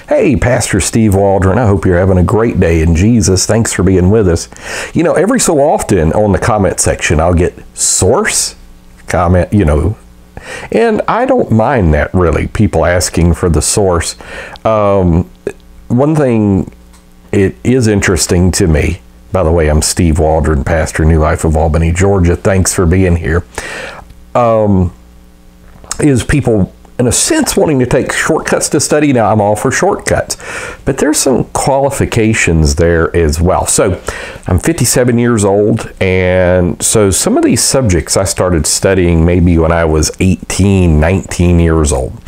Hey, Pastor Steve Waldron, I hope you're having a great day in Jesus. Thanks for being with us. You know, every so often on the comment section, I'll get source comment, and I don't mind that really, people asking for the source. One thing, it is interesting to me, by the way, I'm Steve Waldron, pastor, New Life of Albany, Georgia. Thanks for being here. Is people, in a sense, wanting to take shortcuts to study. Now, I'm all for shortcuts, but there's some qualifications there as well. So I'm 57 years old, and so some of these subjects I started studying maybe when I was 18, 19 years old.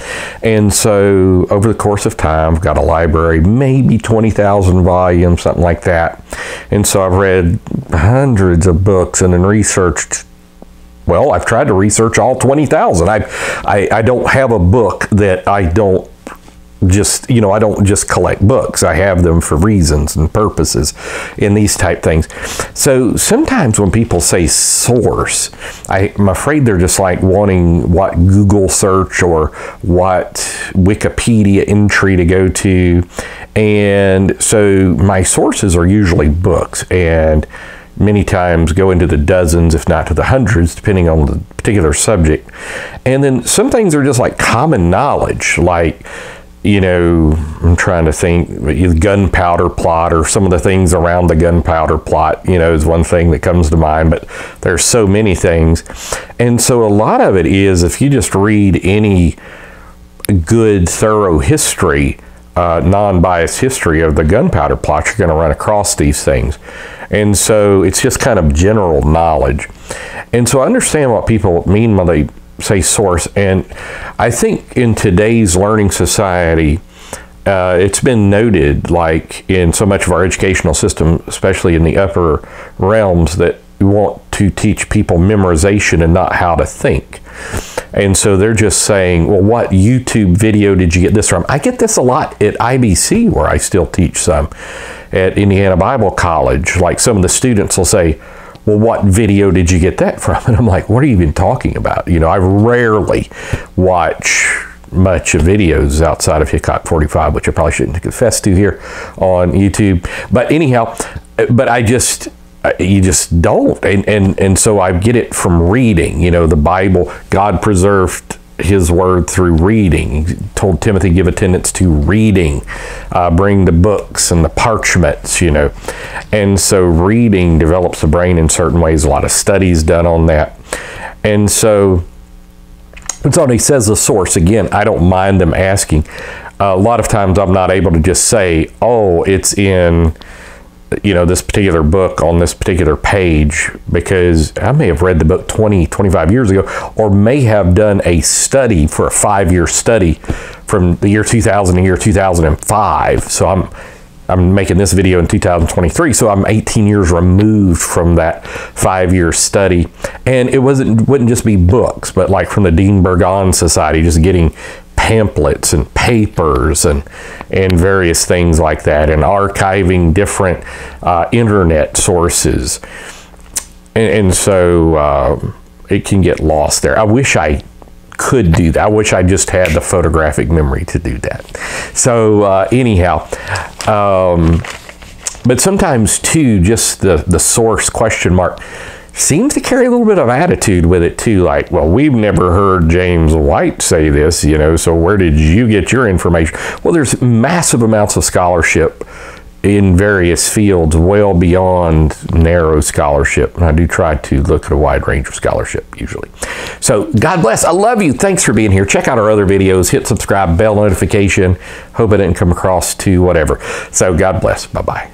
And so over the course of time, I've got a library, maybe 20,000 volumes, something like that. And so I've read hundreds of books and then researched. Well, I've tried to research all 20,000. I don't have a book that I don't just, I don't just collect books. I have them for reasons and purposes in these type things. So sometimes when people say source, I'm afraid they're just like wanting what Google search or what Wikipedia entry to go to. And so my sources are usually books, and many times go into the dozens, if not to the hundreds, depending on the particular subject. And then some things are just like common knowledge, like, I'm trying to think, the gunpowder plot or some of the things around the gunpowder plot, is one thing that comes to mind, but there's so many things. And so a lot of it is, if you just read any good, thorough history, non-biased history of the gunpowder plot, you're going to run across these things. And so it's just kind of general knowledge. And so I understand what people mean when they say source. And I think in today's learning society, it's been noted, like in so much of our educational system, especially in the upper realms, that we want to teach people memorization and not how to think. And so they're just saying, well, what YouTube video did you get this from? I get this a lot at IBC, where I still teach some. At Indiana Bible College, like some of the students will say, well, what video did you get that from? And I'm like, what are you even talking about? I rarely watch much of videos outside of Hickok 45, which I probably shouldn't confess to here on YouTube. But anyhow, you just don't. And so I get it from reading. The Bible, God preserved his word through reading. He told Timothy, give attendance to reading, bring the books and the parchments, And so reading develops the brain in certain ways. A lot of studies done on that. And so when he says the source, again, I don't mind them asking. A lot of times I'm not able to just say, oh, it's in this particular book on this particular page, because I may have read the book 20, 25 years ago, or may have done a study for a 5-year study from the year 2000 to year 2005. So I'm making this video in 2023, so I'm 18 years removed from that 5-year study. And it wouldn't just be books, but like from the Dean Burgon Society, just getting pamphlets and papers and various things like that, and archiving different internet sources. And so it can get lost there. I wish I could do that. I wish I just had the photographic memory to do that. So anyhow, but sometimes too, just the source question mark seems to carry a little bit of attitude with it too, like, well, we've never heard James White say this, so where did you get your information? Well, there's massive amounts of scholarship in various fields, well beyond narrow scholarship. And I do try to look at a wide range of scholarship usually. So God bless. I love you. Thanks for being here. Check out our other videos. Hit subscribe, bell notification. Hope I didn't come across to whatever. So God bless. Bye-bye.